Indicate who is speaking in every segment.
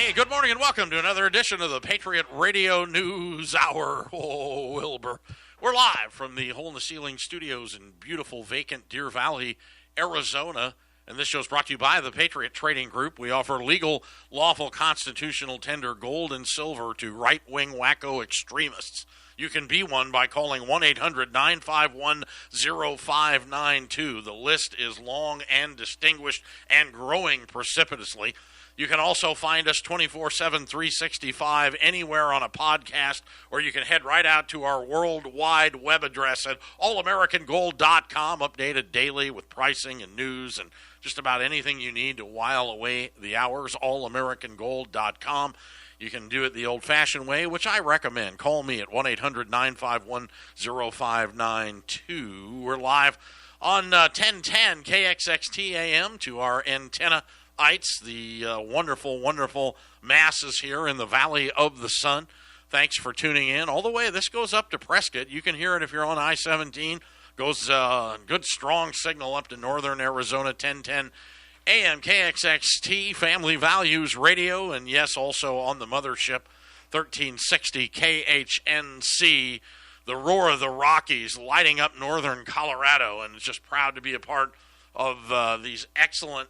Speaker 1: Hey, good morning and welcome to another edition of the Patriot Radio News Hour. Oh, Wilbur. We're live from the Hole in the Ceiling studios in beautiful, vacant Deer Valley, Arizona. And this show is brought to you by the Patriot Trading Group. We offer legal, lawful, constitutional tender gold and silver to right-wing wacko extremists. You can be one by calling 1-800-951-0592. The list is long and distinguished and growing precipitously. You can also find us 24/7, 365 anywhere on a podcast, or you can head right out to our worldwide web address at allamericangold.com, updated daily with pricing and news and just about anything you need to while away the hours, allamericangold.com. You can do it the old-fashioned way, which I recommend. Call me at 1-800-951-0592. We're live on 1010 KXXT AM to our antenna-ites, the wonderful, wonderful masses here in the Valley of the Sun. Thanks for tuning in. All the way, this goes up to Prescott. You can hear it if you're on I-17. Goes good, strong signal up to northern Arizona, 1010 AM KXXT, Family Values Radio, and yes, also on the mothership, 1360 KHNC, the roar of the Rockies lighting up northern Colorado, and it's just proud to be a part of these excellent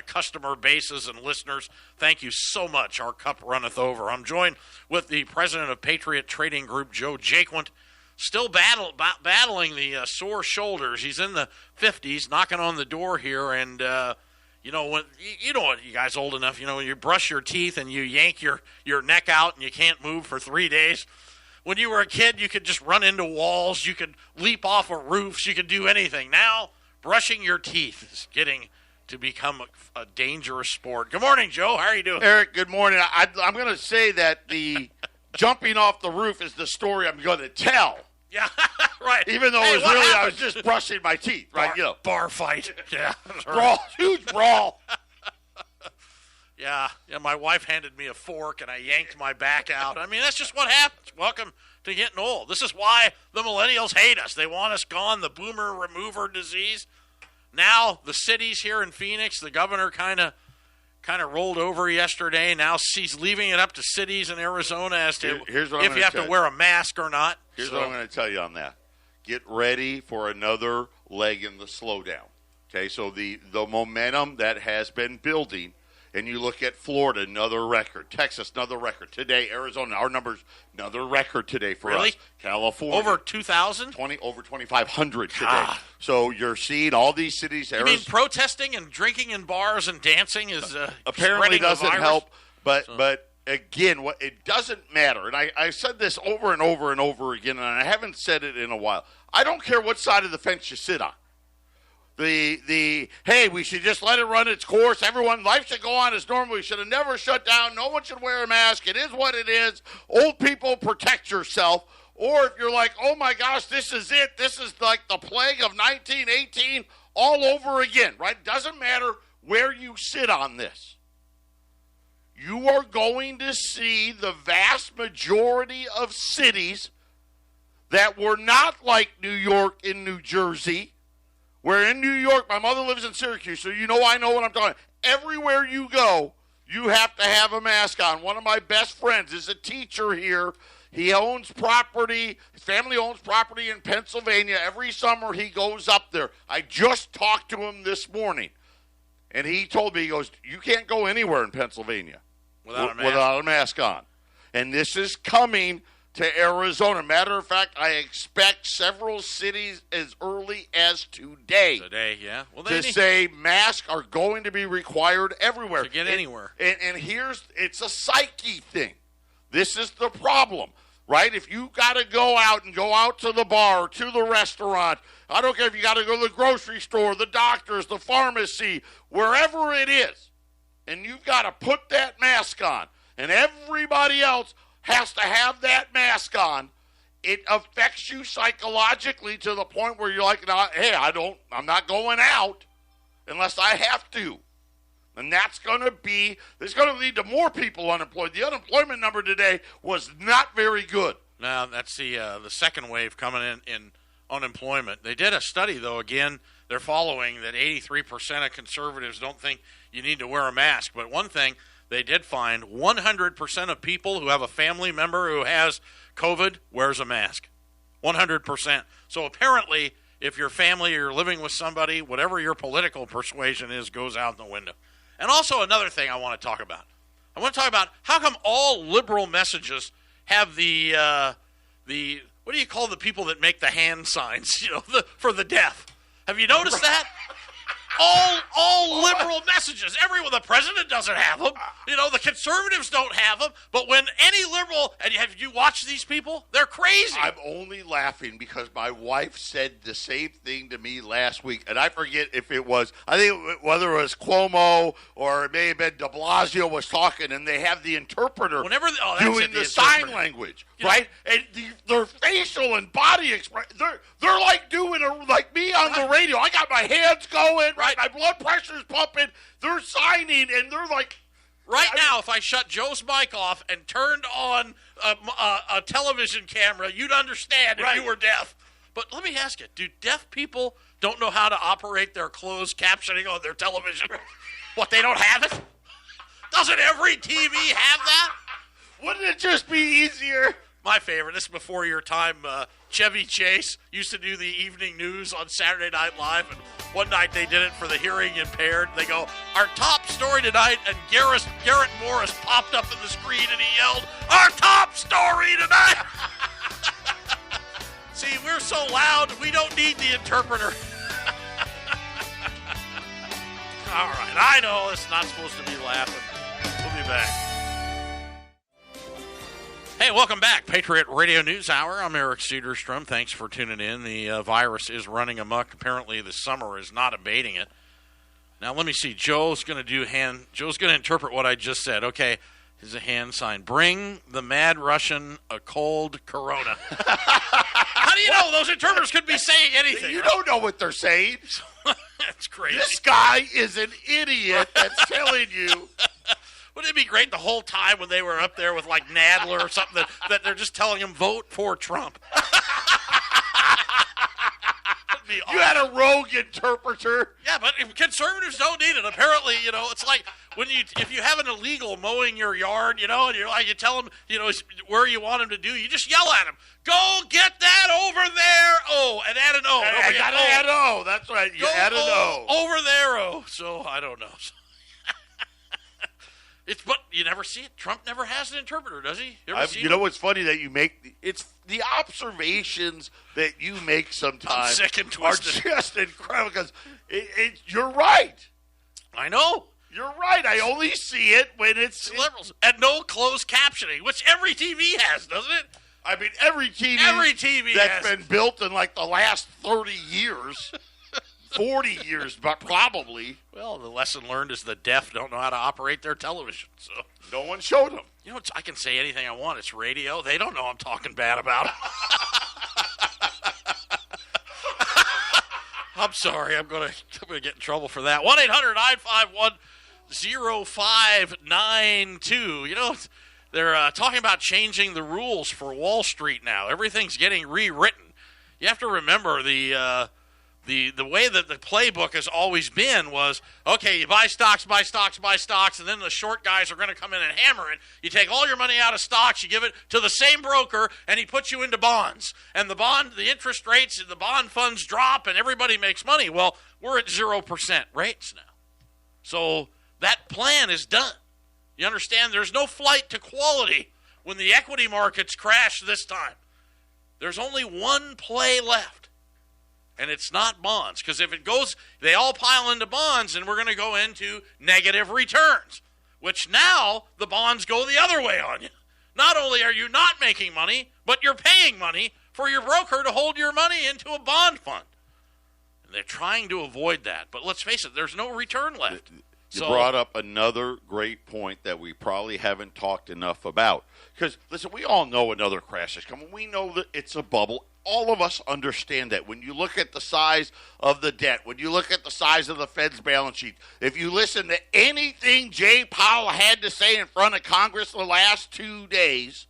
Speaker 1: customer bases and listeners. Thank you so much. Our cup runneth over. I'm joined with the president of Patriot Trading Group, Joe Jaquint, still battling the sore shoulders. He's in the 50s, knocking on the door here, and you know what you guys old enough, when you brush your teeth and you yank your neck out and you can't move for 3 days. When you were a kid, you could just run into walls, you could leap off of roofs, you could do anything. Now, brushing your teeth is getting to become a dangerous sport. Good morning, Joe. How are you doing?
Speaker 2: Eric, good morning. I'm going to say that the jumping off the roof is the story I'm going to tell.
Speaker 1: Yeah, right.
Speaker 2: Even though I was just brushing my teeth, right?
Speaker 1: Bar fight. Yeah.
Speaker 2: Brawl, huge brawl.
Speaker 1: Yeah, my wife handed me a fork and I yanked my back out. I mean, that's just what happens. Welcome to getting old. This is why the millennials hate us. They want us gone, the boomer remover disease. Now, the cities here in Phoenix, the governor kind of rolled over yesterday. Now he's leaving it up to cities in Arizona as to if you have to wear a mask or not.
Speaker 2: Here's what I'm going to tell you on that. Get ready for another leg in the slowdown. Okay, so the momentum that has been building, and you look at Florida, another record. Texas, another record. Today, Arizona, our numbers, another record today for us. California.
Speaker 1: Over 2,000?
Speaker 2: Over 2,500 today. So you're seeing all these cities.
Speaker 1: You mean protesting and drinking in bars and dancing is
Speaker 2: apparently doesn't help, but again, it doesn't matter. And I said this over and over and over again, and I haven't said it in a while. I don't care what side of the fence you sit on. Hey, we should just let it run its course. Life should go on as normal. We should have never shut down. No one should wear a mask. It is what it is. Old people, protect yourself. Or if you're like, oh my gosh, this is it. This is like the plague of 1918 all over again, right? Doesn't matter where you sit on this. You are going to see the vast majority of cities that were not like New York and New Jersey, where in New York, my mother lives in Syracuse, so I know what I'm talking about. Everywhere you go, you have to have a mask on. One of my best friends is a teacher here. He owns property. His family owns property in Pennsylvania. Every summer he goes up there. I just talked to him this morning, and he told me, he goes, you can't go anywhere in Pennsylvania without a mask on. And this is coming to Arizona. Matter of fact, I expect several cities as early as today.
Speaker 1: Yeah. Well,
Speaker 2: say masks are going to be required everywhere.
Speaker 1: To get anywhere.
Speaker 2: And it's a psyche thing. This is the problem, right? If you got to go out to the bar, to the restaurant, I don't care if you got to go to the grocery store, the doctors, the pharmacy, wherever it is, and you've got to put that mask on, and everybody else has to have that mask on, it affects you psychologically to the point where you're like, hey, I'm not going out unless I have to. And this is going to lead to more people unemployed. The unemployment number today was not very good.
Speaker 1: Now, that's the second wave coming in unemployment. They did a study, though, again, they're following that 83% of conservatives don't think you need to wear a mask. But one thing, they did find 100% of people who have a family member who has COVID wears a mask. 100%. So apparently, if your family or you're living with somebody, whatever your political persuasion is goes out the window. And also another thing I want to talk about. I want to talk about how come all liberal messages have the what do you call the people that make the hand signs, for the deaf? Have you noticed that? All liberal messages. Everyone, the president doesn't have them. The conservatives don't have them. But when any liberal, and have you watched these people? They're crazy.
Speaker 2: I'm only laughing because my wife said the same thing to me last week, and I forget if it was, whether it was Cuomo or it may have been de Blasio was talking, and they have the interpreter doing the sign language, right? And their facial and body expression, they're like doing like me on the radio. I got my hands going, right? My blood pressure's pumping. They're signing, and they're like...
Speaker 1: Now, if I shut Joe's mic off and turned on a television camera, you'd understand if you were deaf. But let me ask you, do deaf people don't know how to operate their closed captioning on their television? What, they don't have it? Doesn't every TV have that?
Speaker 2: Wouldn't it just be easier?
Speaker 1: My favorite, this is before your time, Chevy Chase used to do the evening news on Saturday Night Live, and one night they did it for the hearing impaired. They go, our top story tonight, and Garrett Morris popped up in the screen and he yelled, our top story tonight! See, we're so loud, we don't need the interpreter. All right, I know it's not supposed to be laughing. We'll be back. Hey, welcome back. Patriot Radio News Hour. I'm Eric Cedarstrom. Thanks for tuning in. The virus is running amok. Apparently, the summer is not abating it. Now, let me see. Joe's going to interpret what I just said. Okay, here's a hand sign. Bring the mad Russian a cold Corona. How do you know? Those interpreters could be saying anything.
Speaker 2: You don't know what they're saying.
Speaker 1: That's crazy.
Speaker 2: This guy is an idiot that's telling you.
Speaker 1: Wouldn't it be great the whole time when they were up there with like Nadler or something that they're just telling him vote for Trump?
Speaker 2: You had a rogue interpreter.
Speaker 1: Yeah, but conservatives don't need it. Apparently, it's like if you have an illegal mowing your yard, and you tell them, where you want him to do, you just yell at him. Go get that over there. Oh, and add an O.
Speaker 2: I got to add an O. That's right. You add an O.
Speaker 1: Over there, O. So I don't know. But you never see it. Trump never has an interpreter, does he?
Speaker 2: You know what's funny that you make? It's the observations that you make sometimes
Speaker 1: sick and twisted.
Speaker 2: Are just incredible because you're right.
Speaker 1: I know.
Speaker 2: You're right. I only see it when it's
Speaker 1: liberals and no closed captioning, which every TV has, doesn't it?
Speaker 2: I mean, every TV that's been built in like the last 30 years. 40 years, but probably.
Speaker 1: Well, the lesson learned is the deaf don't know how to operate their television. So
Speaker 2: no one showed them.
Speaker 1: I can say anything I want. It's radio. They don't know I'm talking bad about them. I'm sorry. I'm gonna get in trouble for that. 1-800-951-0592. They're talking about changing the rules for Wall Street now. Everything's getting rewritten. You have to remember the way that the playbook has always been was, okay, you buy stocks, and then the short guys are going to come in and hammer it. You take all your money out of stocks, you give it to the same broker, and he puts you into bonds. And the interest rates, the bond funds drop, and everybody makes money. Well, we're at 0% rates now. So that plan is done. You understand? There's no flight to quality when the equity markets crash this time. There's only one play left. And it's not bonds, because if it goes, they all pile into bonds, and we're going to go into negative returns, which now the bonds go the other way on you. Not only are you not making money, but you're paying money for your broker to hold your money into a bond fund. And they're trying to avoid that. But let's face it, there's no return left.
Speaker 2: You brought up another great point that we probably haven't talked enough about. Because, listen, we all know another crash is coming. We know that it's a bubble. All of us understand that. When you look at the size of the debt, when you look at the size of the Fed's balance sheet, if you listen to anything Jay Powell had to say in front of Congress the last 2 days,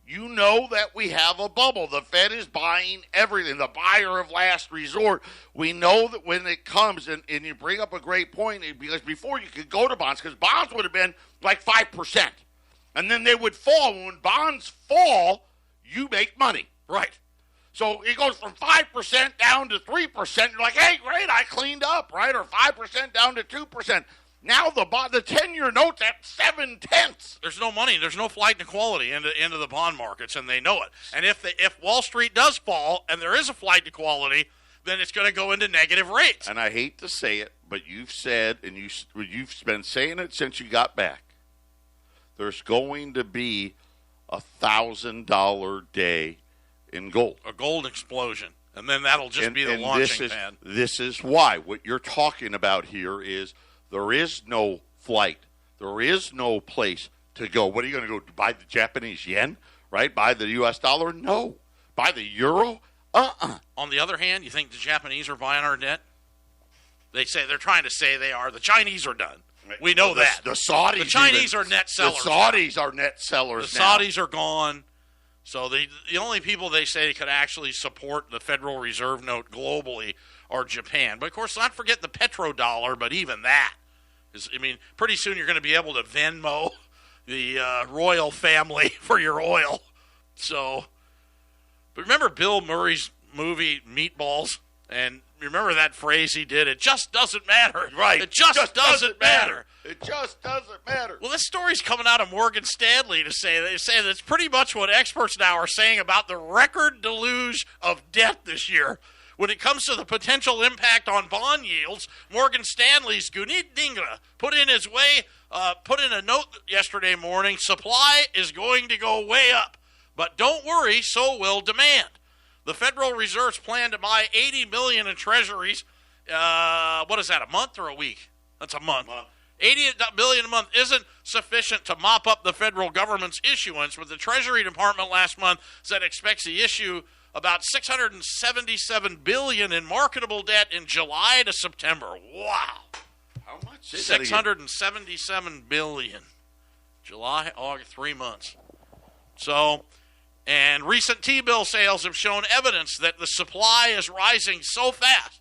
Speaker 2: You know that we have a bubble. The Fed is buying everything, the buyer of last resort. We know that when it comes, and you bring up a great point, because before you could go to bonds, because bonds would have been like 5%. And then they would fall. When bonds fall, you make money.
Speaker 1: Right.
Speaker 2: So it goes from 5% down to 3%. You're like, hey, great, I cleaned up, right? Or 5% down to 2%. Now the 10-year note's at 7/10.
Speaker 1: There's no money. There's no flight to quality into the bond markets, and they know it. And if Wall Street does fall and there is a flight to quality, then it's going to go into negative rates.
Speaker 2: And I hate to say it, but you've said, and you've been saying it since you got back, there's going to be $1,000 day in gold.
Speaker 1: A gold explosion. And then that'll just be the launching pad.
Speaker 2: This is why. What you're talking about here is there is no flight. There is no place to go. What are you going to go buy the Japanese yen, right? Buy the U.S. dollar? No. Buy the euro?
Speaker 1: On the other hand, you think the Japanese are buying our debt? They're trying to say they are. The Chinese are done. We know that.
Speaker 2: The Saudis.
Speaker 1: The Chinese are net sellers.
Speaker 2: The Saudis are net sellers.
Speaker 1: The Saudis are gone. So the only people they say could actually support the Federal Reserve note globally are Japan. But, of course, not forget the petrodollar, but even that. Pretty soon you're going to be able to Venmo the royal family for your oil. So, but remember Bill Murray's movie Meatballs? And remember that phrase he did, it just doesn't matter.
Speaker 2: Right.
Speaker 1: It just doesn't matter.
Speaker 2: It just doesn't matter.
Speaker 1: Well, this story's coming out of Morgan Stanley they say that's pretty much what experts now are saying about the record deluge of debt this year. When it comes to the potential impact on bond yields, Morgan Stanley's Gunit Dhingra put in a note yesterday morning, supply is going to go way up. But don't worry, so will demand. The Federal Reserve's plan to buy $80 million in treasuries, what is that, a month or a week? That's a month. $80 billion a month isn't sufficient to mop up the federal government's issuance, but the Treasury Department last month said it expects to issue about $677 billion in marketable debt in July to September. Wow.
Speaker 2: How much is
Speaker 1: $677 billion. July, August, 3 months. So, and recent T-bill sales have shown evidence that the supply is rising so fast.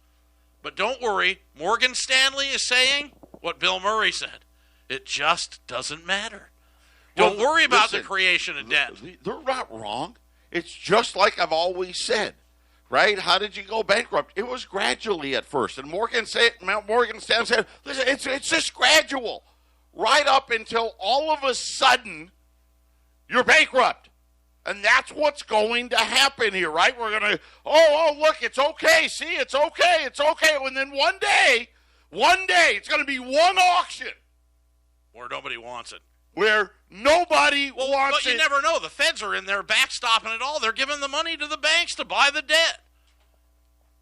Speaker 1: But don't worry, Morgan Stanley is saying what Bill Murray said. It just doesn't matter. Don't worry about the creation of debt.
Speaker 2: They're not wrong. It's just like I've always said, right? How did you go bankrupt? It was gradually at first. And Morgan Stanley said, listen, it's just gradual. Right up until all of a sudden, you're bankrupt. And that's what's going to happen here, right? We're going to, look, it's okay. See, it's okay. And then one day, it's going to be one auction.
Speaker 1: Where nobody wants it.
Speaker 2: Where nobody wants it.
Speaker 1: But you never know. The feds are in there backstopping it all. They're giving the money to the banks to buy the debt.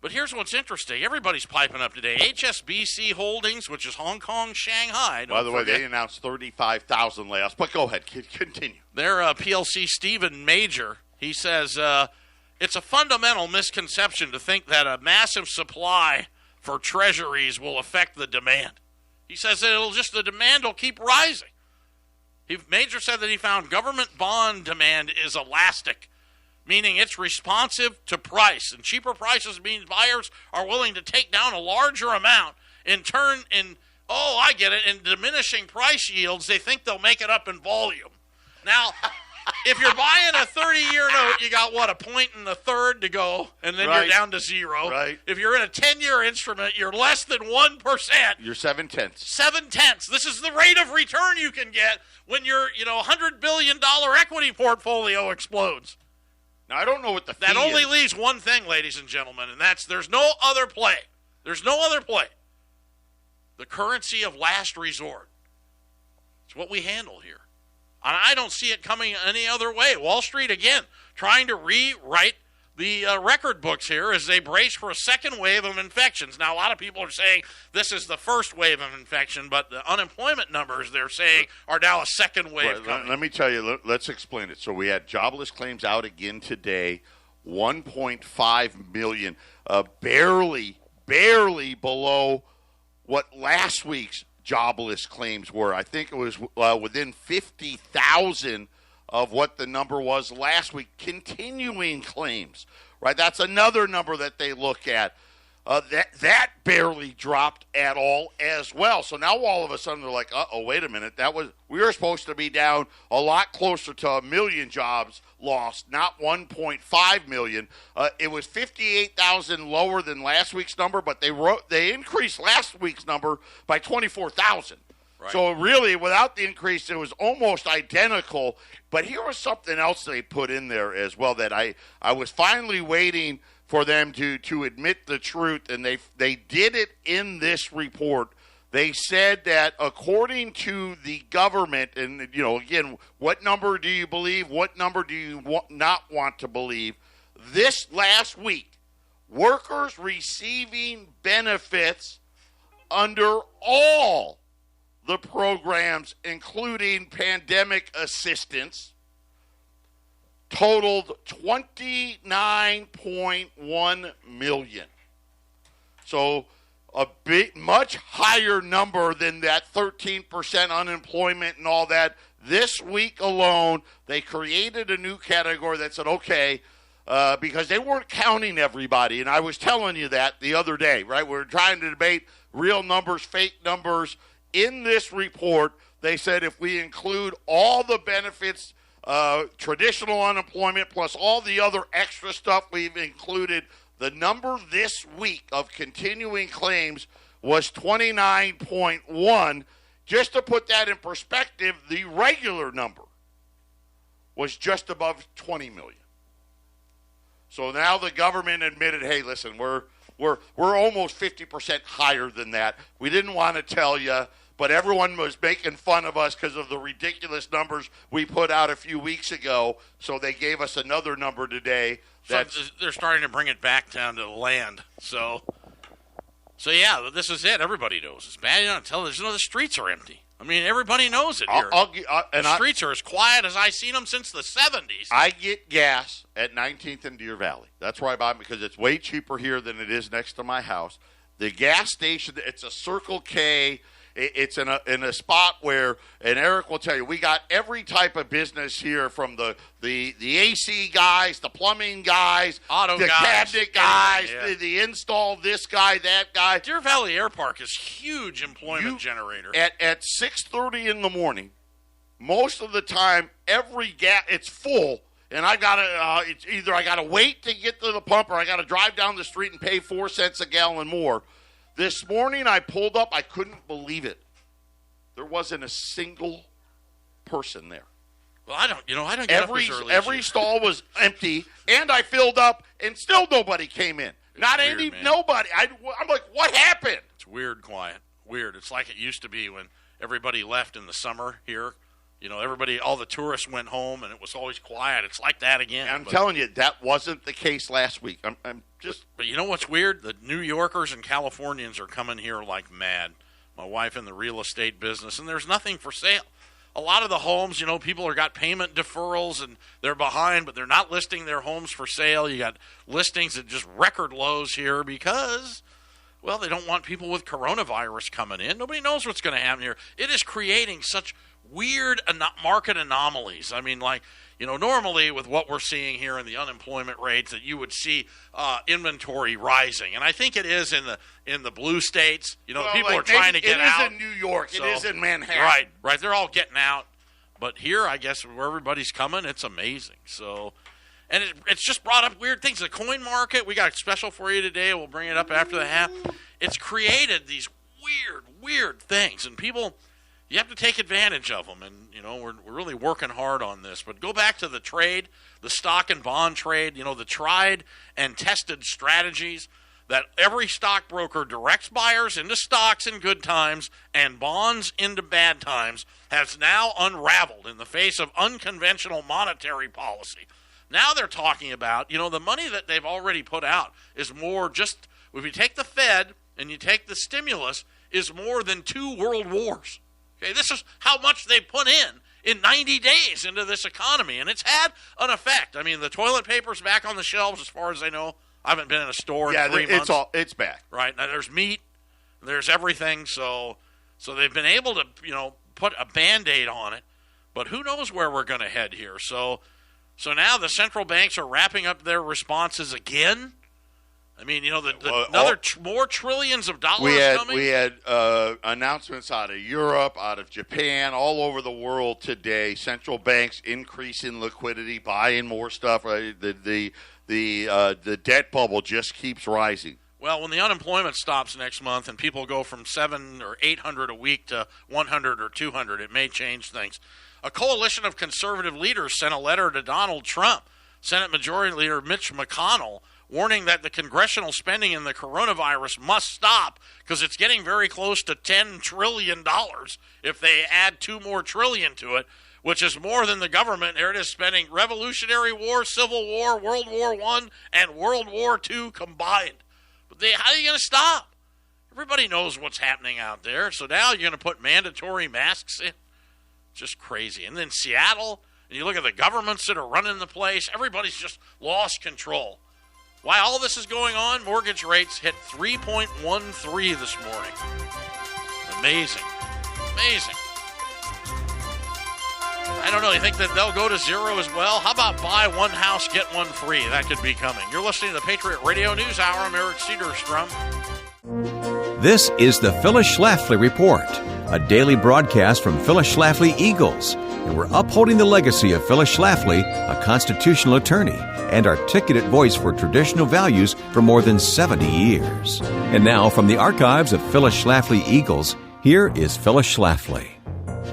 Speaker 1: But here's what's interesting. Everybody's piping up today. HSBC Holdings, which is Hong Kong, Shanghai.
Speaker 2: By the way, they announced 35,000 layoffs. But go ahead. Continue.
Speaker 1: Their PLC Stephen Major, he says, it's a fundamental misconception to think that a massive supply for treasuries will affect the demand. He says the demand will keep rising. Major said that he found government bond demand is elastic, meaning it's responsive to price. And cheaper prices means buyers are willing to take down a larger amount. In diminishing price yields, they think they'll make it up in volume. Now, if you're buying a 30-year note, you got, a point and a third to go, and then you're down to zero.
Speaker 2: Right.
Speaker 1: If you're in a 10-year instrument, you're less than 1%.
Speaker 2: You're 7/10.
Speaker 1: 7/10. This is the rate of return you can get when your $100 billion equity portfolio explodes.
Speaker 2: Now, I don't know what the fee
Speaker 1: That only
Speaker 2: is.
Speaker 1: leaves one thing, ladies and gentlemen, and that's there's no other play. There's no other play. The currency of last resort. It's what we handle here. And I don't see it coming any other way. Wall Street, again, trying to rewrite the record books here as they brace for a second wave of infections. Now, a lot of people are saying this is the first wave of infection, but the unemployment numbers, they're saying, are now a second wave coming.
Speaker 2: Let me tell you, let's explain it. So we had jobless claims out again today, 1.5 million, barely below what last week's jobless claims were. I think it was within 50,000 of what the number was last week. Continuing claims, right? That's another number that they look at. That barely dropped at all as well. So now all of a sudden they're like, wait a minute. We were supposed to be down a lot closer to 1 million jobs lost, not 1.5 million. It was 58,000 lower than last week's number, but they increased last week's number by 24,000. Right. So really, without the increase, it was almost identical. But here was something else they put in there as well that I was finally waiting for them to admit the truth, and they did it in this report. They said that according to the government, and again, what number do you believe? What number do you not want to believe? This last week, workers receiving benefits under all the programs, including pandemic assistance, totaled 29.1 million. So a much higher number than that 13% unemployment and all that. This week alone, they created a new category that said, okay, because they weren't counting everybody. And I was telling you that the other day, right? We were trying to debate real numbers, fake numbers. In this report, they said if we include all the benefits, traditional unemployment plus all the other extra stuff we've included, the number this week of continuing claims was 29.1. Just to put that in perspective, the regular number was just above 20 million. So now the government admitted, hey, listen, we're almost 50% higher than that. We didn't want to tell you, but everyone was making fun of us because of the ridiculous numbers we put out a few weeks ago. So they gave us another number today.
Speaker 1: So they're starting to bring it back down to the land. So yeah, this is it. Everybody knows it's bad on television. The streets are empty. I mean, everybody knows it here. The streets are as quiet as I've seen them since the 70s.
Speaker 2: I get gas at 19th and Deer Valley. That's where I buy it because it's way cheaper here than it is next to my house. The gas station, it's a Circle K. It's in a spot where, and Eric will tell you, we got every type of business here, from the AC guys, the plumbing guys, the cabinet guys, the install this guy, that guy.
Speaker 1: Deer Valley Air Park is huge employment generator.
Speaker 2: At 6:30 in the morning, most of the time, every gas, it's full, and I gotta it's either I gotta wait to get to the pump or I gotta drive down the street and pay 4 cents a gallon more. This morning I pulled up, I couldn't believe it. There wasn't a single person there.
Speaker 1: Well, I don't get up as early.
Speaker 2: Every stall was empty, and I filled up, and still nobody came in. Nobody. I'm like, what happened?
Speaker 1: It's weird, quiet. Weird. It's like it used to be when everybody left in the summer here. All the tourists went home, and it was always quiet. It's like that again.
Speaker 2: I'm telling you, that wasn't the case last week.
Speaker 1: But you know what's weird? The New Yorkers and Californians are coming here like mad. My wife in the real estate business, and there's nothing for sale. A lot of the homes, people have got payment deferrals, and they're behind, but they're not listing their homes for sale. You got listings at just record lows here because, well, they don't want people with coronavirus coming in. Nobody knows what's going to happen here. It is creating such weird market anomalies. I mean, normally with what we're seeing here in the unemployment rates, that you would see inventory rising, and I think it is in the blue states. People are trying to get out.
Speaker 2: It is in New York. It is in Manhattan.
Speaker 1: Right. They're all getting out, but here, I guess, where everybody's coming, it's amazing. So, and it's just brought up weird things. The coin market, we got a special for you today. We'll bring it up after the half. It's created these weird things, and people. You have to take advantage of them, and we're really working hard on this. But go back to the trade, the stock and bond trade. The tried and tested strategies that every stockbroker directs buyers into stocks in good times and bonds into bad times has now unraveled in the face of unconventional monetary policy. Now they're talking about the money that they've already put out is more just if you take the Fed and you take the stimulus is more than 2 world wars. Okay, this is how much they put in 90 days into this economy, and it's had an effect. I mean, the toilet paper's back on the shelves as far as I know. I haven't been in a store in 3 months.
Speaker 2: It's back.
Speaker 1: Right, now there's meat, there's everything, so they've been able to, put a Band-Aid on it. But who knows where we're going to head here. So now the central banks are wrapping up their responses again. I mean, more trillions of dollars coming.
Speaker 2: We had announcements out of Europe, out of Japan, all over the world today. Central banks increasing liquidity, buying more stuff. Right? The debt bubble just keeps rising.
Speaker 1: Well, when the unemployment stops next month and people go from 700 or 800 a week to 100 or 200, it may change things. A coalition of conservative leaders sent a letter to Donald Trump, Senate Majority Leader Mitch McConnell, warning that the congressional spending in the coronavirus must stop because it's getting very close to $10 trillion if they add 2 more trillion to it, which is more than the government, there it is, spending Revolutionary War, Civil War, World War I, and World War II combined. But how are you going to stop? Everybody knows what's happening out there. So now you're going to put mandatory masks in? Just crazy. And then Seattle, and you look at the governments that are running the place, everybody's just lost control. While all this is going on, mortgage rates hit 3.13 this morning. Amazing. I don't know. You think that they'll go to 0 as well? How about buy one house, get one free? That could be coming. You're listening to the Patriot Radio News Hour. I'm Eric Cedarstrom.
Speaker 3: This is the Phyllis Schlafly Report, a daily broadcast from Phyllis Schlafly Eagles. And we're upholding the legacy of Phyllis Schlafly, a constitutional attorney and articulate voice for traditional values for more than 70 years. And now, from the archives of Phyllis Schlafly Eagles, here is Phyllis Schlafly.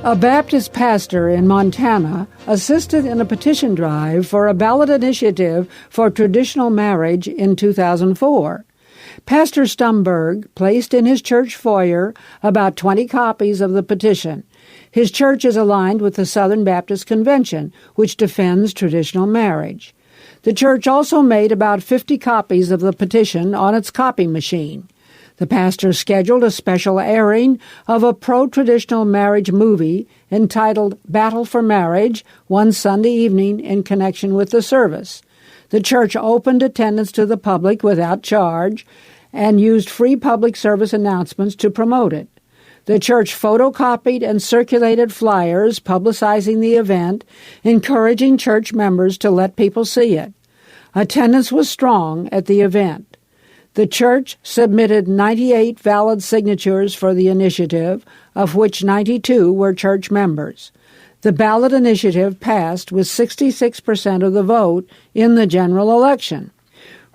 Speaker 4: A Baptist pastor in Montana assisted in a petition drive for a ballot initiative for traditional marriage in 2004. Pastor Stumberg placed in his church foyer about 20 copies of the petition. His church is aligned with the Southern Baptist Convention, which defends traditional marriage. The church also made about 50 copies of the petition on its copy machine. The pastor scheduled a special airing of a pro-traditional marriage movie entitled Battle for Marriage one Sunday evening in connection with the service. The church opened attendance to the public without charge and used free public service announcements to promote it. The church photocopied and circulated flyers publicizing the event, encouraging church members to let people see it. Attendance was strong at the event. The church submitted 98 valid signatures for the initiative, of which 92 were church members. The ballot initiative passed with 66% of the vote in the general election.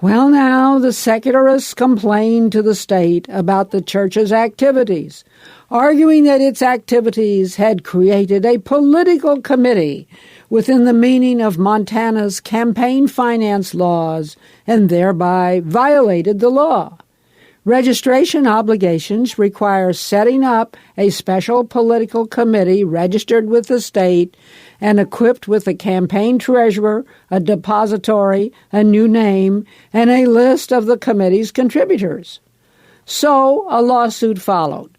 Speaker 4: Well, now the secularists complained to the state about the church's activities, arguing that its activities had created a political committee within the meaning of Montana's campaign finance laws and thereby violated the law. Registration obligations require setting up a special political committee registered with the state and equipped with a campaign treasurer, a depository, a new name, and a list of the committee's contributors. So a lawsuit followed.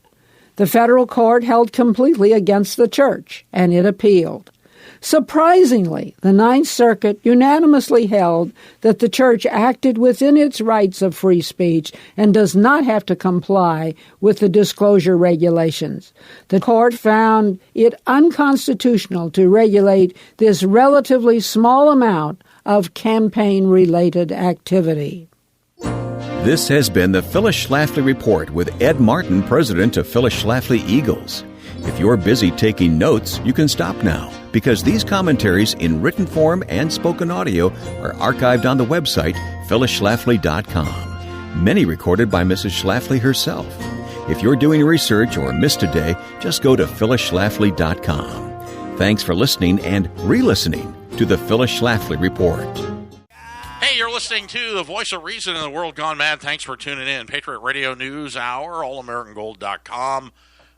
Speaker 4: The federal court held completely against the church, and it appealed. Surprisingly, the Ninth Circuit unanimously held that the church acted within its rights of free speech and does not have to comply with the disclosure regulations. The court found it unconstitutional to regulate this relatively small amount of campaign-related activity.
Speaker 3: This has been the Phyllis Schlafly Report with Ed Martin, president of Phyllis Schlafly Eagles. If you're busy taking notes, you can stop now, because these commentaries in written form and spoken audio are archived on the website, phyllisschlafly.com. Many recorded by Mrs. Schlafly herself. If you're doing research or missed a day, just go to phyllisschlafly.com. Thanks for listening and re-listening to the Phyllis Schlafly Report.
Speaker 1: Hey, you're listening to the voice of reason in the world gone mad. Thanks for tuning in. Patriot Radio News Hour, allamericangold.com.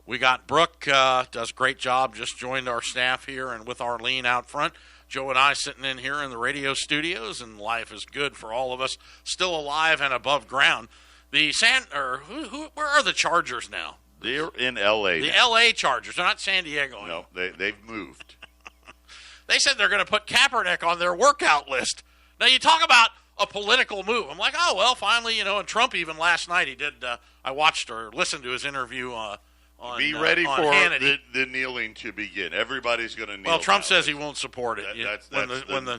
Speaker 1: We got Brooke, does a great job, just joined our staff here, and with Arlene out front. Joe and I sitting in here in the radio studios, and life is good for all of us, still alive and above ground. Where are the Chargers now?
Speaker 2: They're in L.A.
Speaker 1: The L.A. Chargers. They're not San Diego anymore.
Speaker 2: No, they've moved.
Speaker 1: They said they're going to put Kaepernick on their workout list. Now, you talk about a political move. I'm like, oh, well, finally, and Trump even last night, he did, I watched or listened to his interview
Speaker 2: Be ready
Speaker 1: on
Speaker 2: for
Speaker 1: Hannity.
Speaker 2: the kneeling to begin. Everybody's going to kneel.
Speaker 1: Well, Trump
Speaker 2: now.
Speaker 1: says he won't support it.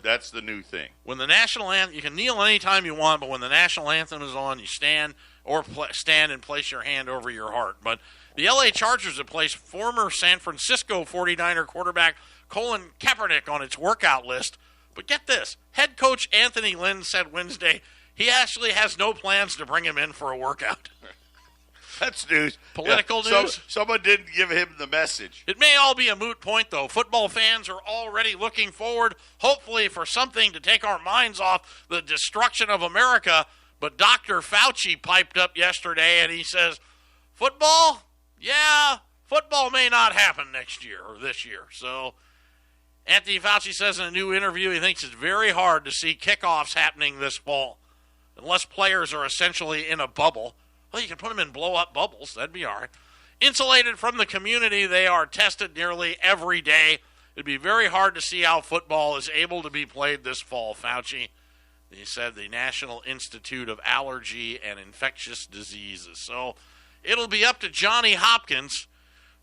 Speaker 2: That's the new thing.
Speaker 1: When the national anthem, you can kneel anytime you want, but when the national anthem is on, you stand or stand and place your hand over your heart. But the L.A. Chargers have placed former San Francisco 49er quarterback Colin Kaepernick on its workout list. But get this, head coach Anthony Lynn said Wednesday he actually has no plans to bring him in for a workout.
Speaker 2: That's news.
Speaker 1: Political news.
Speaker 2: Someone didn't give him the message.
Speaker 1: It may all be a moot point, though. Football fans are already looking forward, hopefully, for something to take our minds off the destruction of America. But Dr. Fauci piped up yesterday, and he says, football? Yeah, football may not happen next year or this year. So Anthony Fauci says in a new interview he thinks it's very hard to see kickoffs happening this fall unless players are essentially in a bubble. Well, you can put them in blow-up bubbles. That'd be all right. Insulated from the community, they are tested nearly every day. It'd be very hard to see how football is able to be played this fall, Fauci. He said the National Institute of Allergy and Infectious Diseases. So it'll be up to Johnny Hopkins.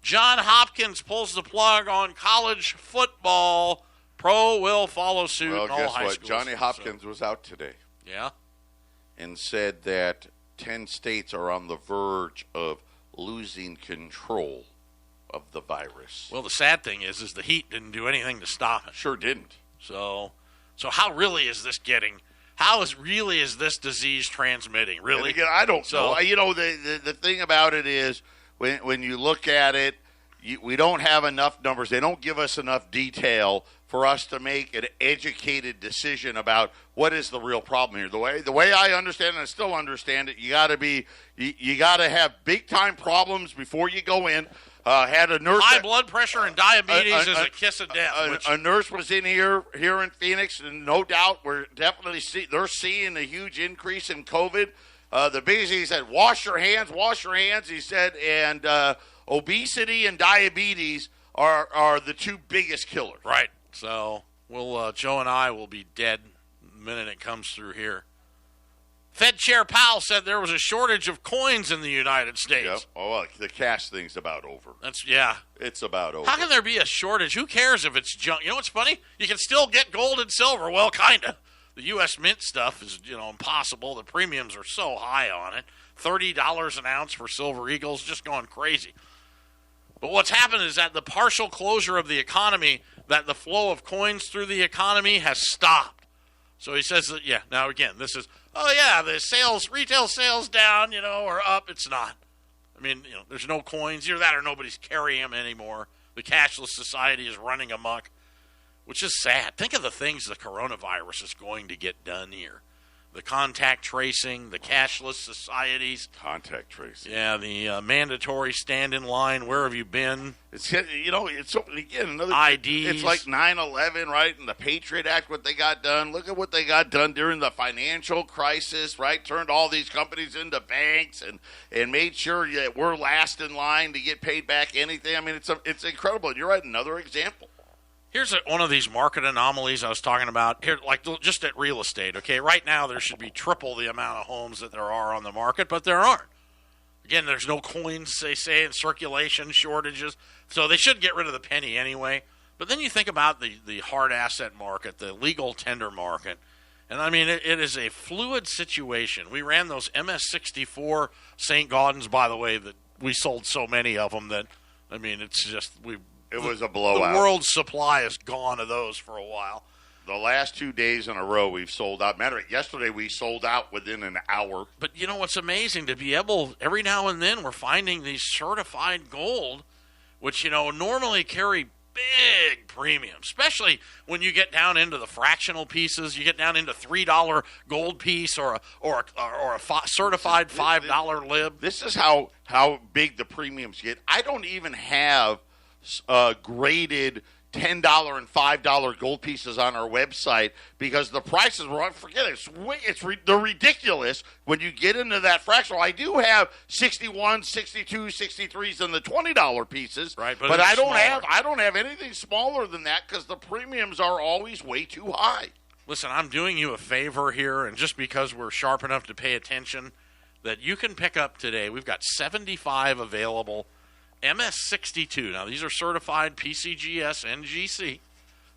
Speaker 1: John Hopkins pulls the plug on college football. Pro will follow suit in all high schools.
Speaker 2: Well, guess what? Johnny Hopkins was out today.
Speaker 1: Yeah?
Speaker 2: And said that 10 states are on the verge of losing control of the virus.
Speaker 1: Well, the sad thing is the heat didn't do anything to stop it.
Speaker 2: Sure didn't.
Speaker 1: So how really is this getting? How is this disease transmitting? Really?
Speaker 2: And again, I don't know. You know, the thing about it is when you look at it, we don't have enough numbers. They don't give us enough detail for us to make an educated decision about what is the real problem here. The way I understand it, and I still understand it, you got to have big time problems before you go in. Had a nurse.
Speaker 1: High blood pressure and diabetes is a kiss of death.
Speaker 2: A nurse was in here in Phoenix, and no doubt they're seeing a huge increase in COVID. The biggest, he said, wash your hands. He said, and obesity and diabetes are the two biggest killers.
Speaker 1: Right. So Joe and I will be dead the minute it comes through here. Fed Chair Powell said there was a shortage of coins in the United States.
Speaker 2: Yep. Oh, well, the cash thing's about over. It's about over.
Speaker 1: How can there be a shortage? Who cares if it's junk? You know what's funny? You can still get gold and silver. Well, kind of. The U.S. Mint stuff is, impossible. The premiums are so high on it. $30 an ounce for Silver Eagles, just going crazy. But what's happened is that the partial closure of the economy, that the flow of coins through the economy has stopped. So he says that, now again, this is, the retail sales down, or up. It's not. I mean, there's no coins. Either that or nobody's carrying them anymore. The cashless society is running amok, which is sad. Think of the things the coronavirus is going to get done here. The contact tracing, the cashless societies.
Speaker 2: Contact tracing.
Speaker 1: Yeah, the mandatory stand in line. Where have you been?
Speaker 2: It's again another
Speaker 1: IDs.
Speaker 2: It's like 9/11, right? And the Patriot Act, what they got done. Look at what they got done during the financial crisis, right? Turned all these companies into banks and made sure that we're last in line to get paid back anything. I mean, it's incredible. And you're right, another example.
Speaker 1: Here's one of these market anomalies I was talking about. Here, like just at real estate, okay? Right now there should be triple the amount of homes that there are on the market, but there aren't. Again, there's no coins, they say, in circulation, shortages. So they should get rid of the penny anyway. But then you think about the hard asset market, the legal tender market. And, I mean, it is a fluid situation. We ran those MS-64 St. Gaudens, by the way, that we sold so many of them that, I mean, it's just
Speaker 2: it was a blowout.
Speaker 1: The world's supply is gone of those for a while.
Speaker 2: The last 2 days in a row we've sold out. Matter of fact, yesterday we sold out within an hour.
Speaker 1: But you know what's amazing? To be able, every now and then we're finding these certified gold, which, normally carry big premiums, especially when you get down into the fractional pieces. You get down into $3 gold piece or a certified $5 lib.
Speaker 2: This is how big the premiums get. I don't even have graded $10 and $5 gold pieces on our website because the prices were, forget it, they're ridiculous when you get into that fractional. I do have 61, 62, 63s and the $20 pieces,
Speaker 1: right?
Speaker 2: But I don't have anything smaller than that because the premiums are always way too high.
Speaker 1: Listen, I'm doing you a favor here, and just because we're sharp enough to pay attention, that you can pick up today. We've got 75 available MS62. Now, these are certified PCGS NGC.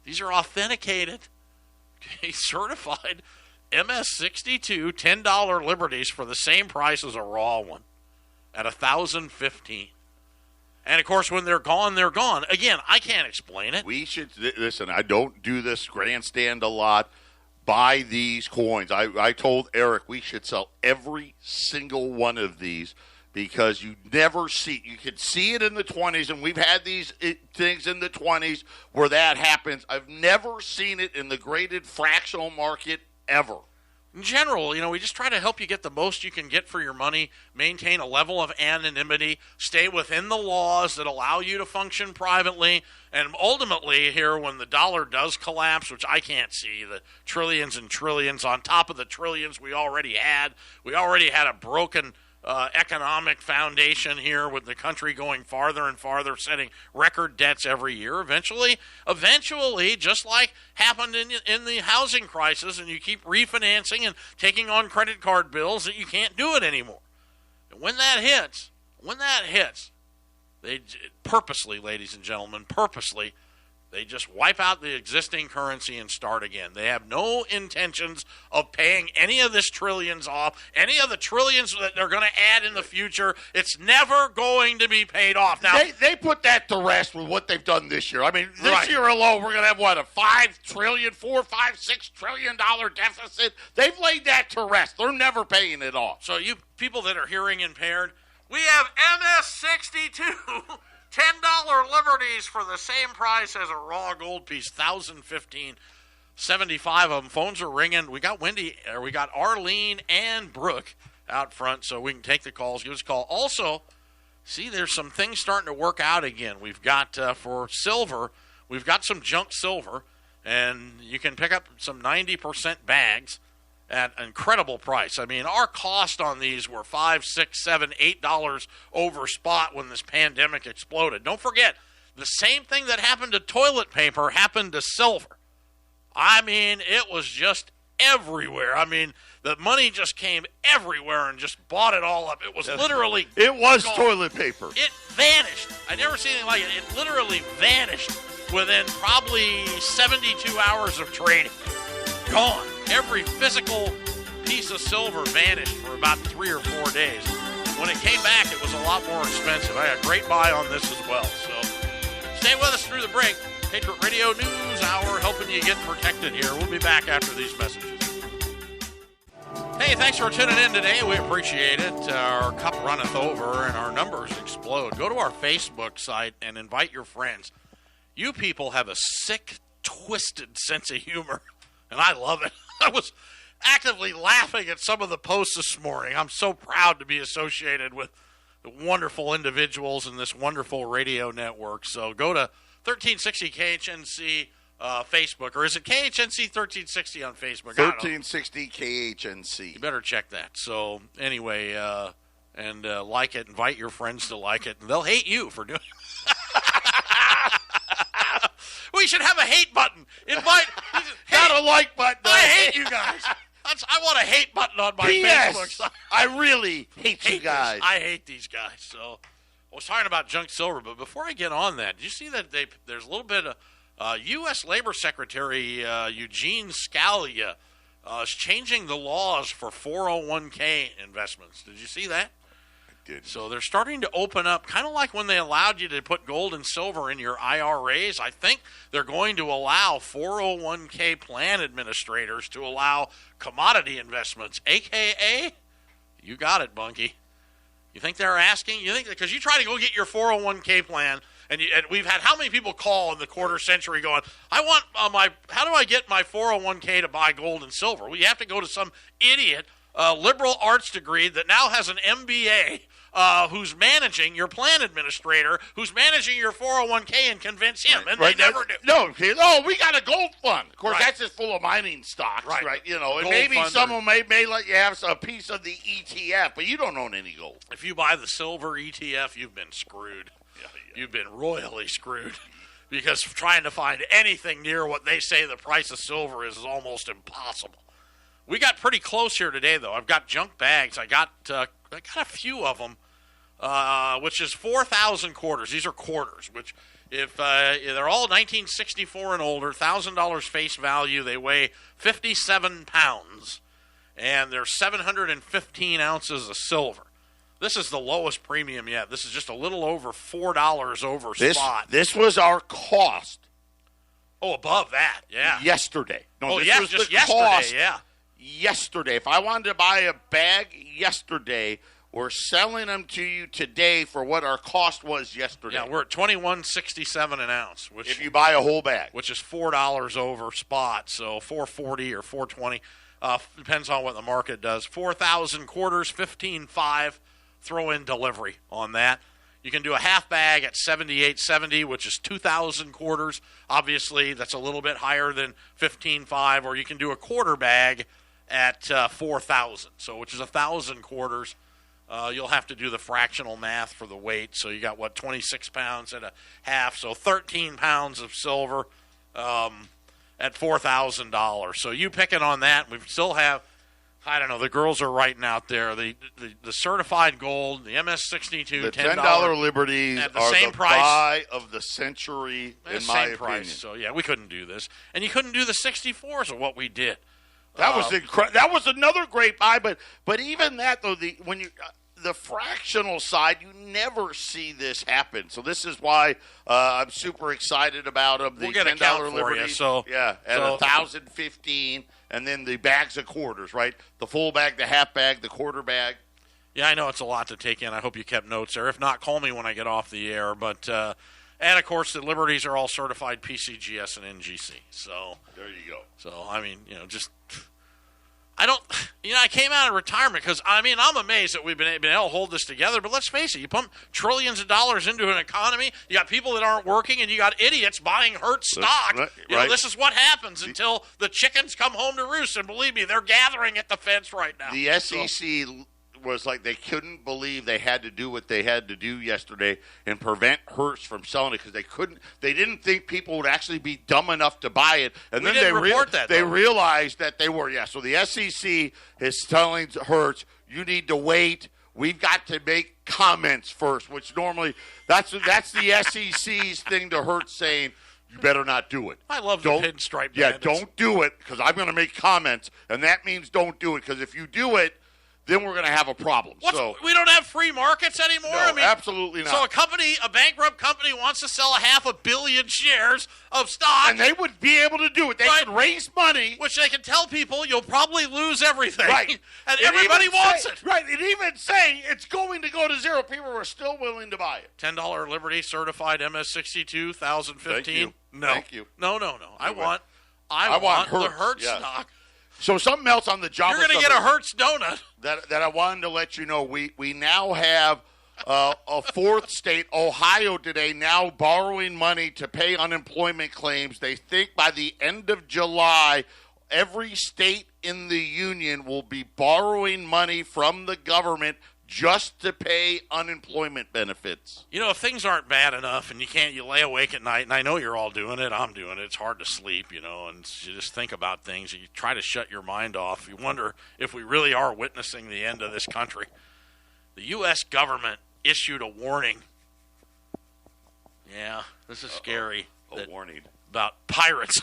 Speaker 1: These are authenticated, certified MS62 $10 Liberties for the same price as a raw one at $1,015. And, of course, when they're gone, they're gone. Again, I can't explain it.
Speaker 2: We should listen, I don't do this grandstand a lot. Buy these coins. I told Eric we should sell every single one of these because you never see. You can see it in the 20s, and we've had these things in the 20s where that happens. I've never seen it in the graded fractional market ever.
Speaker 1: In general, we just try to help you get the most you can get for your money, maintain a level of anonymity, stay within the laws that allow you to function privately, and ultimately here, when the dollar does collapse, which I can't see, the trillions and trillions on top of the trillions we already had a broken economic foundation here with the country going farther and farther, setting record debts every year. Eventually, just like happened in the housing crisis, and you keep refinancing and taking on credit card bills, that you can't do it anymore. And when that hits, they purposely, ladies and gentlemen, they just wipe out the existing currency and start again. They have no intentions of paying any of this trillions off, any of the trillions that they're going to add in the future. It's never going to be paid off. Now,
Speaker 2: they put that to rest with what they've done this year. I mean, this year alone, we're going to have, a $6 trillion deficit? They've laid that to rest. They're never paying it off.
Speaker 1: So you people that are hearing impaired, we have MS62 $10 Liberties for the same price as a raw gold piece, $1,015. 75 of them. Phones are ringing. We got Arlene and Brooke out front, so we can take the calls. Give us a call. Also, see, there's some things starting to work out again. We've got, for silver, we've got some junk silver, and you can pick up some 90% bags at an incredible price. I mean, our cost on these were $5, $6, $7, $8 over spot when this pandemic exploded. Don't forget, the same thing that happened to toilet paper happened to silver. I mean, it was just everywhere. I mean, the money just came everywhere and just bought it all up. It was literally
Speaker 2: It was
Speaker 1: gone.
Speaker 2: Toilet paper.
Speaker 1: It vanished. I never seen anything like it. It literally vanished within probably 72 hours of trading. Gone. Every physical piece of silver vanished for about 3 or 4 days. When it came back, it was a lot more expensive. I had a great buy on this as well. So stay with us through the break. Patriot Radio News Hour, helping you get protected here. We'll be back after these messages. Hey, thanks for tuning in today. We appreciate it. Our cup runneth over and our numbers explode. Go to our Facebook site and invite your friends. You people have a sick, twisted sense of humor, and I love it. I was actively laughing at some of the posts this morning. I'm so proud to be associated with the wonderful individuals in this wonderful radio network. So go to 1360 KHNC Facebook, or is it KHNC 1360 on Facebook?
Speaker 2: 1360 KHNC.
Speaker 1: You better check that. So anyway, and like it, invite your friends to like it, and they'll hate you for doing it. We should have a hate button.
Speaker 2: Not a like button.
Speaker 1: I hate you guys. I want a hate button on my Facebook site.
Speaker 2: I really hate you guys.
Speaker 1: I hate these guys. So I was talking about junk silver, but before I get on that, did you see that there's a little bit of U.S. Labor Secretary Eugene Scalia is changing the laws for 401k investments. Did you see that? So they're starting to open up, kind of like when they allowed you to put gold and silver in your IRAs. I think they're going to allow 401k plan administrators to allow commodity investments, a.k.a. You got it, Bunky. You think they're asking? You think because you try to go get your 401k plan, and we've had how many people call in the quarter century going, I want how do I get my 401k to buy gold and silver? Well, you have to go to some idiot liberal arts degree that now has an MBA who's managing your plan administrator, who's managing your 401k, and convince him, and they never do.
Speaker 2: No, we got a gold fund. Of course, that's just full of mining stocks, right? You know, and maybe someone may let you have a piece of the ETF, but you don't own any gold.
Speaker 1: If you buy the silver ETF, you've been screwed. Yeah. You've been royally screwed. Because trying to find anything near what they say the price of silver is almost impossible. We got pretty close here today, though. I've got junk bags. I got a few of them which is 4,000 quarters. These are quarters, which if they're all 1964 and older, $1,000 face value. They weigh 57 pounds, and there's 715 ounces of silver. This is the lowest premium yet. This is just a little over $4 over spot.
Speaker 2: This was our cost.
Speaker 1: Oh, above that, yeah.
Speaker 2: Yesterday. No,
Speaker 1: this was just yesterday, cost
Speaker 2: yesterday. If I wanted to buy a bag yesterday, we're selling them to you today for what our cost was yesterday.
Speaker 1: Yeah, we're at $21.67 an ounce. Which,
Speaker 2: if you buy a whole bag.
Speaker 1: Which is $4 over spot, so $4.40 or $4.20. Depends on what the market does. 4,000 quarters, $15.5. Throw in delivery on that. You can do a half bag at $78.70, which is 2,000 quarters. Obviously, that's a little bit higher than $15.5. Or you can do a quarter bag at 4,000, so which is 1,000 quarters. You'll have to do the fractional math for the weight. So you got 26 pounds and a half, so 13 pounds of silver at $4,000. So you picking on that. We still have. I don't know. The girls are writing out there. The certified gold, the MS-62,
Speaker 2: the $10 Liberties
Speaker 1: at the
Speaker 2: are
Speaker 1: same
Speaker 2: the
Speaker 1: price.
Speaker 2: Buy of the century, in my opinion.
Speaker 1: Price. So, yeah, we couldn't do this. And you couldn't do the 64s of what we did.
Speaker 2: That was incredible. That was another great buy. But even that, though, the fractional side, you never see this happen. So this is why I'm super excited about them.
Speaker 1: We'll get $10 Liberties.
Speaker 2: At 1,015. And then the bags of quarters, right? The full bag, the half bag, the quarter bag.
Speaker 1: Yeah, I know it's a lot to take in. I hope you kept notes there. If not, call me when I get off the air. But and, of course, the Liberties are all certified PCGS and NGC. So
Speaker 2: there you go.
Speaker 1: So, I mean, just – I came out of retirement because, I'm amazed that we've been able to hold this together. But let's face it, you pump trillions of dollars into an economy. You got people that aren't working, and you got idiots buying Hertz stock. Right. This is what happens until the chickens come home to roost. And believe me, they're gathering at the fence right now.
Speaker 2: The SEC was like they couldn't believe they had to do what they had to do yesterday and prevent Hertz from selling it because they didn't think people would actually be dumb enough to buy it. And then they realized that they were. Yeah, so the SEC is telling Hertz, you need to wait. We've got to make comments first, which normally that's the SEC's thing to Hertz saying, you better not do it.
Speaker 1: I love the pinstripe.
Speaker 2: Yeah, don't do it because I'm going to make comments, and that means don't do it because if you do it, then we're going to have a problem.
Speaker 1: We don't have free markets anymore?
Speaker 2: No, absolutely not.
Speaker 1: So a bankrupt company wants to sell 500 million shares of stock.
Speaker 2: And they would be able to do it. They could raise money.
Speaker 1: Which they can tell people you'll probably lose everything. Right. And everybody wants it.
Speaker 2: Right. And even say it's going to go to zero. People are still willing to buy it.
Speaker 1: $10 Liberty certified MS-62, 1,015. No.
Speaker 2: Thank you.
Speaker 1: No. I want Hertz. The Hertz stock.
Speaker 2: So something else on the job.
Speaker 1: You're going to get a Hertz donut.
Speaker 2: That I wanted to let you know. We now have a fourth state, Ohio, today now borrowing money to pay unemployment claims. They think by the end of July, every state in the union will be borrowing money from the government just to pay unemployment benefits.
Speaker 1: If things aren't bad enough and you lay awake at night, and I know you're all doing it, I'm doing it, it's hard to sleep, and you just think about things. You try to shut your mind off. You wonder if we really are witnessing the end of this country. The U.S. government issued a warning. Yeah, this is scary.
Speaker 2: A warning.
Speaker 1: About pirates.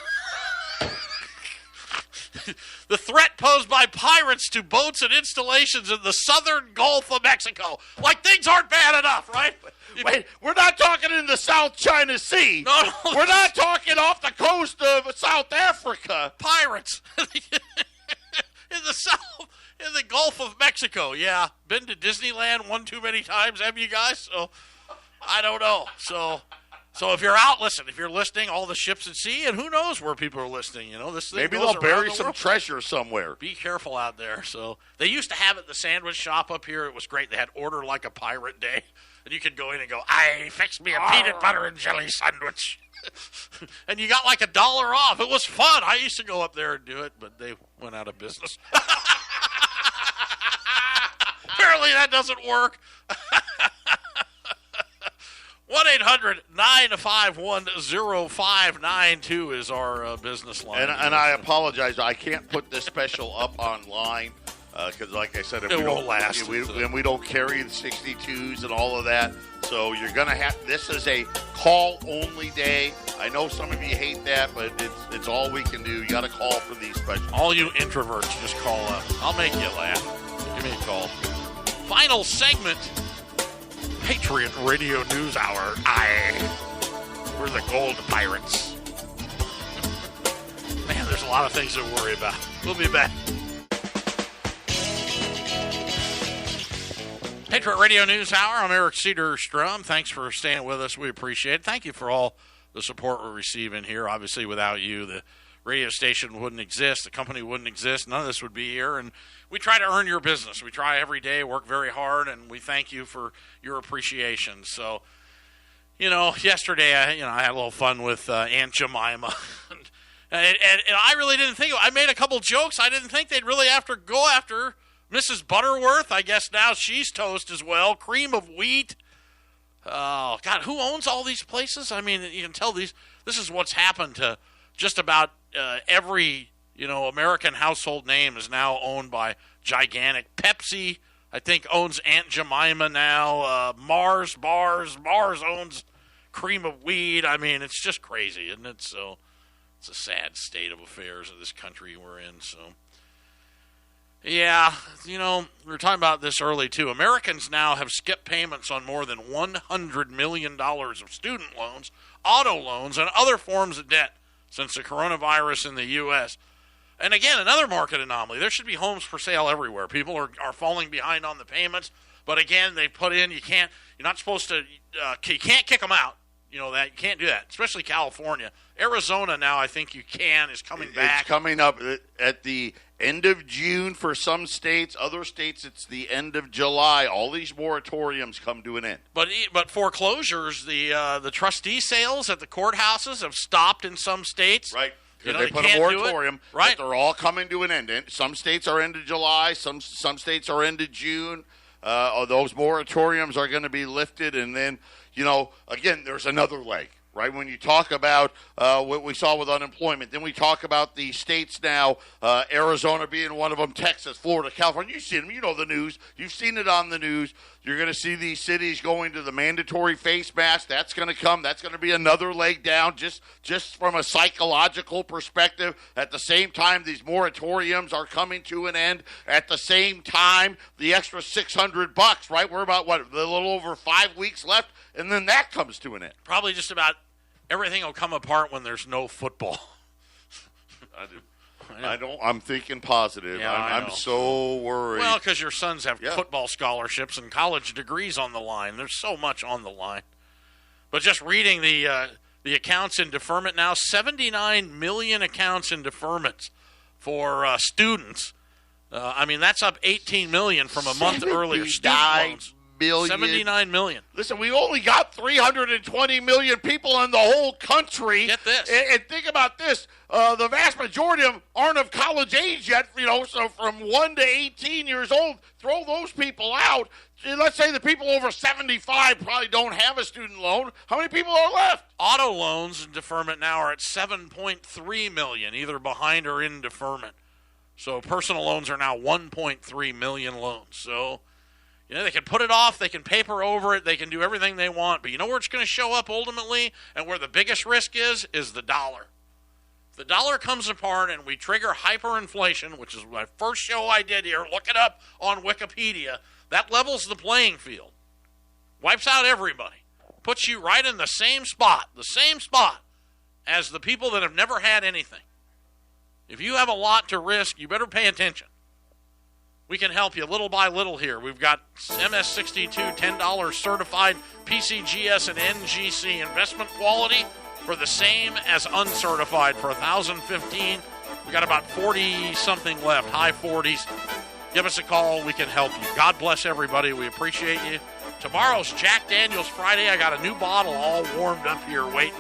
Speaker 1: The threat posed by pirates to boats and installations in the southern Gulf of Mexico. Like things aren't bad enough, right?
Speaker 2: Wait, we're not talking in the South China Sea.
Speaker 1: No.
Speaker 2: We're not talking off the coast of South Africa.
Speaker 1: Pirates. in the Gulf of Mexico. Yeah. Been to Disneyland one too many times, have you guys? So, I don't know. So if you're out, if you're listening, all the ships at sea, and who knows where people are listening, this thing
Speaker 2: maybe
Speaker 1: goes
Speaker 2: they'll bury
Speaker 1: the
Speaker 2: some
Speaker 1: world.
Speaker 2: treasure somewhere.
Speaker 1: Be careful out there. So they used to have it at the sandwich shop up here. It was great. They had Order Like a Pirate Day, and you could go in and go, "I fix me a peanut butter and jelly sandwich," and you got like $1 off. It was fun. I used to go up there and do it, but they went out of business. Apparently that doesn't work. 1-800-951-0592 is our business line.
Speaker 2: And I apologize. I can't put this special up online because, like I said,
Speaker 1: it won't last.
Speaker 2: And we don't carry the 62s and all of that. So you're going to have – this is a call-only day. I know some of you hate that, but it's all we can do. You got to call for these specials.
Speaker 1: All you introverts, just call up. I'll make you laugh. Give me a call. Final segment, Patriot Radio News Hour. We're the Gold Pirates. Man, there's a lot of things to worry about. We'll be back. Patriot Radio News Hour. I'm Eric Cederstrom. Thanks for staying with us. We appreciate it. Thank you for all the support we're receiving here. Obviously, without you, the radio station wouldn't exist. The company wouldn't exist. None of this would be here. And we try to earn your business. We try every day, work very hard, and we thank you for your appreciation. So, yesterday, I had a little fun with Aunt Jemima. and I really didn't think – I made a couple jokes. I didn't think they'd really go after Mrs. Butterworth. I guess now she's toast as well. Cream of wheat. Oh, God, who owns all these places? I mean, you can tell this is what's happened to just about every, American household name is now owned by gigantic. Pepsi, I think, owns Aunt Jemima now. Mars owns Cream of Wheat. I mean, it's just crazy, isn't it? So it's a sad state of affairs of this country we're in, so. Yeah, we were talking about this early, too. Americans now have skipped payments on more than $100 million of student loans, auto loans, and other forms of debt since the coronavirus in the U.S. And again, another market anomaly. There should be homes for sale everywhere. People are falling behind on the payments. But again, they put in, you're not supposed to, you can't kick them out. That you can't do that, especially California. Arizona now, I think you can, is coming back.
Speaker 2: It's coming up at the end of June for some states. Other states, it's the end of July. All these moratoriums come to an end.
Speaker 1: But foreclosures, the trustee sales at the courthouses have stopped in some states.
Speaker 2: Right. They put a moratorium.
Speaker 1: Right.
Speaker 2: But they're all coming to an end. Some states are end of July. Some states are end of June. Those moratoriums are going to be lifted, and then, again, there's another leg, right? When you talk about what we saw with unemployment, then we talk about the states now, Arizona being one of them, Texas, Florida, California. You've seen them. The news. You've seen it on the news. You're going to see these cities going to the mandatory face mask. That's going to come. That's going to be another leg down just from a psychological perspective. At the same time, these moratoriums are coming to an end. At the same time, the extra $600, right? We're about, a little over 5 weeks left, and then that comes to an end.
Speaker 1: Probably just about everything will come apart when there's no football.
Speaker 2: I'm thinking positive.
Speaker 1: Yeah,
Speaker 2: I'm so worried.
Speaker 1: Well, because your sons have football scholarships and college degrees on the line. There's so much on the line. But just reading the accounts in deferment now, 79 million accounts in deferments for students. That's up 18 million from a month earlier. Student loans. 79 million.
Speaker 2: Listen, we only got 320 million people in the whole country.
Speaker 1: Get this.
Speaker 2: And think about this. The vast majority of them aren't of college age yet, so from 1 to 18 years old, throw those people out. Let's say the people over 75 probably don't have a student loan. How many people are left?
Speaker 1: Auto loans in deferment now are at 7.3 million, either behind or in deferment. So personal loans are now 1.3 million loans. So they can put it off, they can paper over it, they can do everything they want. But you know where it's going to show up ultimately and where the biggest risk is the dollar. If the dollar comes apart and we trigger hyperinflation, which is my first show I did here, look it up on Wikipedia, that levels the playing field. Wipes out everybody. Puts you right in the same spot as the people that have never had anything. If you have a lot to risk, you better pay attention. We can help you little by little here. We've got MS62 $10 certified PCGS and NGC investment quality for the same as uncertified for $1,015. We got about 40-something left, high 40s. Give us a call. We can help you. God bless everybody. We appreciate you. Tomorrow's Jack Daniels Friday. I got a new bottle all warmed up here waiting.